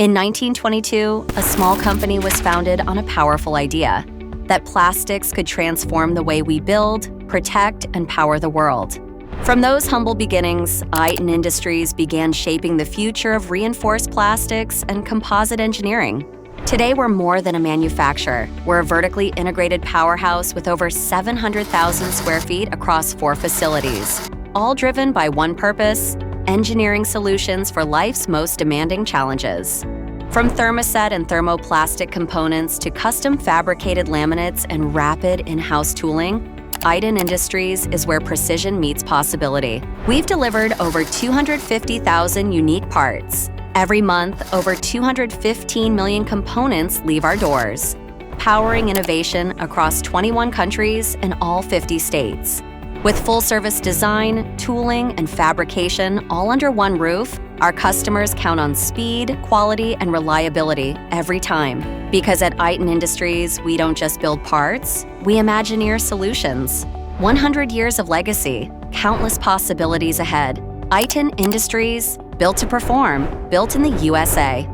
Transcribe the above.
In 1922, a small company was founded on a powerful idea that plastics could transform the way we build, protect, and power the world. From those humble beginnings, Iten Industries began shaping the future of reinforced plastics and composite engineering. Today, we're more than a manufacturer. We're a vertically integrated powerhouse with over 700,000 square feet across 4 facilities, all driven by one purpose: engineering solutions for life's most demanding challenges. From thermoset and thermoplastic components to custom fabricated laminates and rapid in-house tooling, Iten Industries is where precision meets possibility. We've delivered over 250,000 unique parts. Every month, over 215 million components leave our doors, powering innovation across 21 countries and all 50 states. With full-service design, tooling, and fabrication all under one roof, our customers count on speed, quality, and reliability every time. Because at Iten Industries, we don't just build parts, we Imagineer solutions. 100 years of legacy, countless possibilities ahead. Iten Industries, built to perform, built in the USA.